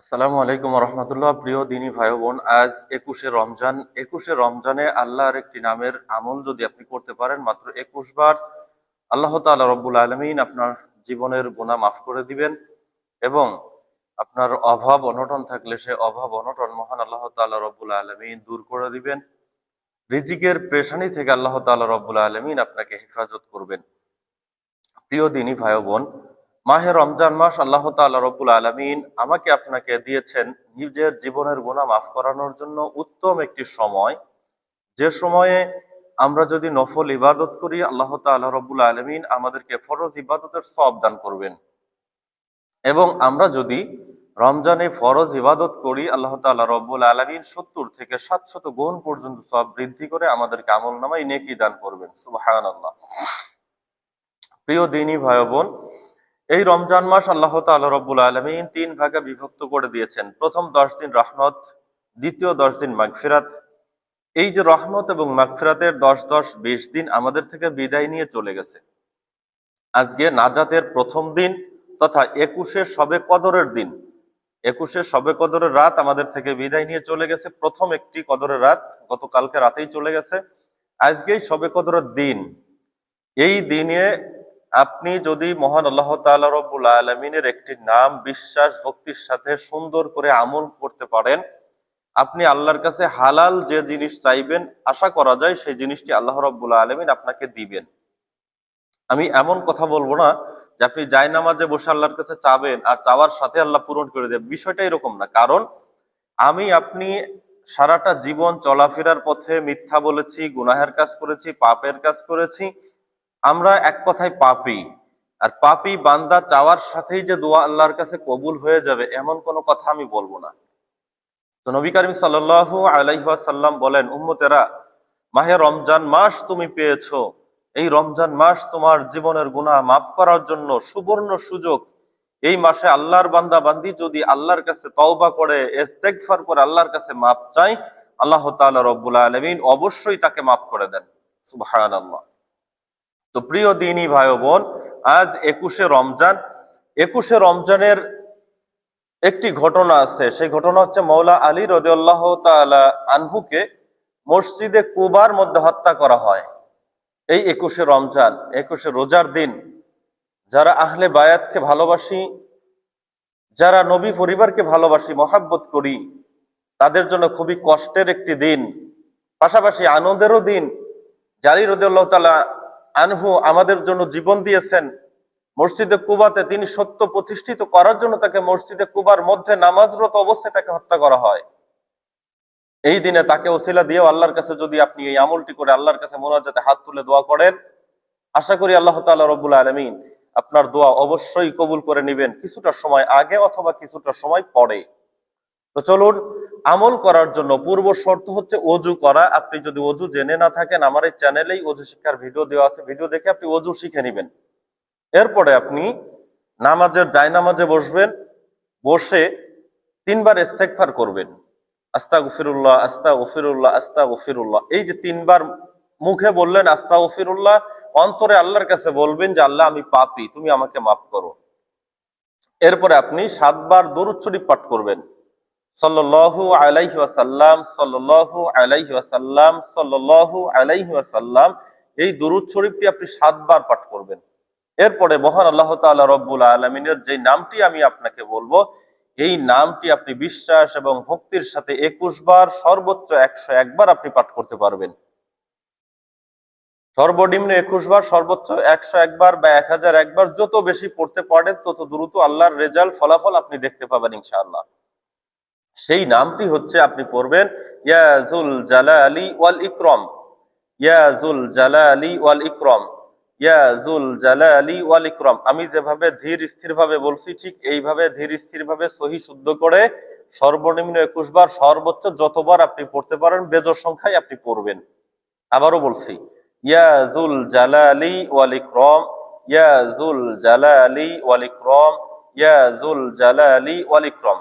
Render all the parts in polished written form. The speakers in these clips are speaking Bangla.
আসসালামু আলাইকুম রহমতুল্লাহ। প্রিয় দিনী ভাই বোন, আজ 21শে রমজান। 21শে রমজানে আল্লাহর একটি নামের আমল যদি আপনি করতে পারেন, মাত্র 21 বার, আল্লাহ তাআলা রব্বুল আলামিন আপনার জীবনের গুনাহ মাফ করে দিবেন এবং আপনার অভাব অনটন থাকলে সে অভাব অনটন মহান আল্লাহ তাআলা রব্বুল আলামিন দূর করে দিবেন। রিজিকের পেরেশানি থেকে আল্লাহ তাআলা রব্বুল আলামিন আপনাকে হেফাজত করবেন। প্রিয় দিনী ভাই বোন, মাহে রমজান মাস আল্লাহ তাআলা রব্বুল আলামিন আমাকে আপনাকে দিয়েছেন নিজের জীবনের গুনাহ মাফ করানোর জন্য উত্তম একটি সময়, যে সময়ে আমরা যদি নফল ইবাদত করি আল্লাহ তাআলা রব্বুল আলামিন আমাদেরকে ফরজ ইবাদতের সওয়াব দান করবেন এবং আমরা যদি রমজানে ফরজ ইবাদত করি আল্লাহ তাআলা রব্বুল আলামিন 70 থেকে 700 গুণ পর্যন্ত সওয়াব বৃদ্ধি করে আমাদেরকে আমলনামায় নেকি দান করবেন। সুবহানাল্লাহ। প্রিয় দিনী ভাই বোন, এই রমজান মাস আল্লাহ তাআলা রব্বুল আলামিন 3 ভাগে বিভক্ত করে দিয়েছেন। প্রথম 10 দিন রহমত, দ্বিতীয় 10 দিন মাগফিরাত। এই যে রহমত এবং মাগফিরাতের 10-10-20 দিন আমাদের থেকে বিদায় নিয়ে চলে গেছে। আজকে নাজাতের প্রথম দিন তথা 21শে শবে কদরের দিন। 21শে শবে কদরের রাত আমাদের থেকে বিদায় নিয়ে চলে গেছে। প্রথম একটি কদরের রাত গতকালকে রাতেই চলে গেছে। আজকেই শবে কদরের দিন। এই দিনে আপনি যদি মহান আল্লাহ তাআলা রব্বুল আলামিনের একটি নাম বিশ্বাস ভক্তির সাথে সুন্দর করে আমল করতে পারেন, আপনি আল্লাহর কাছে হালাল যে জিনিস চাইবেন আশা করা যায় সেই জিনিসটি আল্লাহ রব্বুল আলামিন আপনাকে দিবেন। আমি এমন কথা বলবো না যে আপনি জায়নামাজে বসে আল্লাহর কাছে চাবেন আর চাওয়ার সাথে আল্লাহ পূরণ করে দেবে, বিষয়টা এরকম না। কারণ আপনি সারাটা জীবন চলাফেরার পথে মিথ্যা বলেছি, গুনাহের কাজ করেছি, পাপের কাজ করেছি। আমরা এক কথায় পাপী। আর পাপী বান্দা চাওয়ার সাথেই যে দোয়া আল্লাহর কাছে কবুল হয়ে যাবে এমন কোনো কথা আমি বলবো না। তো নবী করিম সাল্লাল্লাহু আলাইহি ওয়াসাল্লাম বলেন, উম্মতেরা, মাহে রমজান মাস তুমি পেয়েছো, এই রমজান মাস তোমার জীবনের গুনাহ মাফ করার জন্য সুবর্ণ সুযোগ। এই মাসে আল্লাহর বান্দা বান্দি যদি আল্লাহর কাছে তওবা করে ইস্তেগফার করে আল্লাহর কাছে মাফ চায়, আল্লাহ তাআলা রব্বুল আলামিন অবশ্যই তাকে মাফ করে দেন। সুবহানাল্লাহ। তো প্রিয় দিনী ভাই বোন, আজ 21শে রমজান। 21শে রমজানের একটি ঘটনা আছে। সেই ঘটনা হচ্ছে মৌলা আলী রাদিয়াল্লাহু তাআলা আনহুকে মসজিদে কুবার মধ্যে হত্যা করা হয়। এই 21শে রমজান, 21শে রোজার দিন। যারা আহলে বায়াতকে ভালোবাসি, যারা নবী পরিবারকে ভালোবাসি, মহাব্বত করি, তাদের জন্য খুবই কষ্টের একটি দিন, পাশাপাশি আনন্দেরও দিন। আলী রাদিয়াল্লাহু তাআলা আনহু আমাদের জন্য জীবন দিয়েছেন। মসজিদে কুবাতে তিনি সত্য প্রতিষ্ঠিত করার জন্য তাকে মসজিদে কুবার মধ্যে নামাজরত অবস্থায় তাকে হত্যা করা হয়। এই দিনে তাকে ওসিলা দিয়েও আল্লাহর কাছে যদি আপনি এই আমলটি করে আল্লাহর কাছে মোনাজাতে হাত তুলে দোয়া করেন, আশা করি আল্লাহ তাআলা রব্বুল আলামিন আপনার দোয়া অবশ্যই কবুল করে নেবেন, কিছুটা সময় আগে অথবা কিছুটা সময় পরে। তো চলুন, আমল করার জন্য পূর্ব শর্ত হচ্ছে ওযু করা। আপনি যদি ওযু জেনে না থাকেন, আমার এই চ্যানেলেই ওযু শিক্ষার ভিডিও দেওয়া আছে, ভিডিও দেখে আপনি ওযু শিখে নেবেন। এরপরে আপনি নামাজের জায়নামাজে বসবেন, বসে 3 বার ইস্তেগফার করবেন। আস্তাগফিরুল্লাহ, আস্তাগফিরুল্লাহ, আস্তাগফিরুল্লাহ। এই যে 3 বার মুখে বললেন আস্তাগফিরুল্লাহ, অন্তরে আল্লাহর কাছে বলবেন যে আল্লাহ আমি পাপী, তুমি আমাকে মাফ করো। এরপরে আপনি 7 বার দরুদ শরীফ পাঠ করবেন। সাল্লাল্লাহু আলাইহি ওয়াসাল্লাম, সাল্লাল্লাহু আলাইহি ওয়াসাল্লাম, সাল্লাল্লাহু আলাইহি ওয়াসাল্লাম। এই দরুদ শরীফটি আপনি 7 বার পাঠ করবেন। এরপরে মহান আল্লাহ তাআলা রব্বুল আলামিনের যে নামটি আমি আপনাকে বলবো, এই নামটি আপনি বিশ্বাস এবং ভক্তির সাথে 21 বার, সর্বোচ্চ 101 বার আপনি পাঠ করতে পারবেন। সর্বনিম্ন 21 বার, সর্বোচ্চ 101 বার বা 1001 বার, যত বেশি পড়তে পারেন তত দ্রুত আল্লাহর রেজাল্ট ফলাফল আপনি দেখতে পাবেন ইনশাআল্লাহ। সেই নামটি হচ্ছে, আপনি পড়বেন ইয়া যুল জালালি ওয়াল ইকরাম, ইয়া যুল জালালি ওয়াল ইকরাম, ইয়া যুল জালালি ওয়াল ইকরাম। আমি যেভাবে ধীর স্থির ভাবে বলছি ঠিক এইভাবে ধীর স্থির ভাবে সহি শুদ্ধ করে সর্বনিম্ন 21 বার, সর্বোচ্চ যতবার আপনি পড়তে পারেন বেজোড় সংখ্যায় আপনি পড়বেন। আবারও বলছি, ইয়া যুল জালালি ওয়াল ইকরাম, ইয়া যুল জালালি ওয়াল ইকরাম, ইয়া যুল জালালি ওয়াল ইকরাম।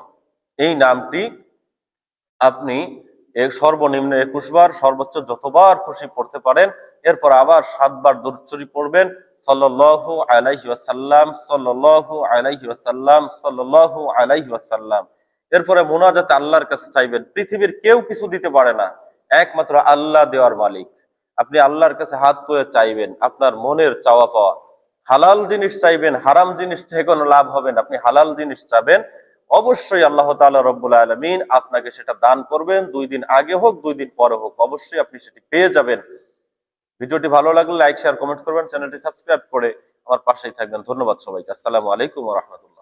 এই নামটি আপনি সর্বনিম্ন 21 বার, সর্বোচ্চ যতবার খুশি পড়তে পারেন। এরপর আবার 7 বার দরুদ শরীফ পড়বেন। সাল্লাল্লাহু আলাইহি ওয়াসাল্লাম, সাল্লাল্লাহু আলাইহি ওয়াসাল্লাম, সাল্লাল্লাহু আলাইহি ওয়াসাল্লাম। এরপরে মোনাজাতে আল্লাহর কাছে চাইবেন। পৃথিবীর কেউ কিছু দিতে পারে না, একমাত্র আল্লাহ দেওয়ার মালিক। আপনি আল্লাহর কাছে হাত তুলে চাইবেন আপনার মনের চাওয়া পাওয়া। হালাল জিনিস চাইবেন, হারাম জিনিস চেয়ে কোনো লাভ হবে না। আপনি হালাল জিনিস চাবেন, অবশ্যই আল্লাহ তাআলা রব্বুল আলামিন আপনাকে সেটা দান করবেন। 2 দিন আগে হোক 2 দিন পরে হোক, অবশ্যই আপনি সেটি পেয়ে যাবেন। ভিডিওটি ভালো লাগলে লাইক শেয়ার কমেন্ট করবেন, চ্যানেলটি সাবস্ক্রাইব করে আমার পাশেই থাকবেন। ধন্যবাদ সবাইকে। আসসালামু আলাইকুম ওয়া রাহমাতুল্লাহ।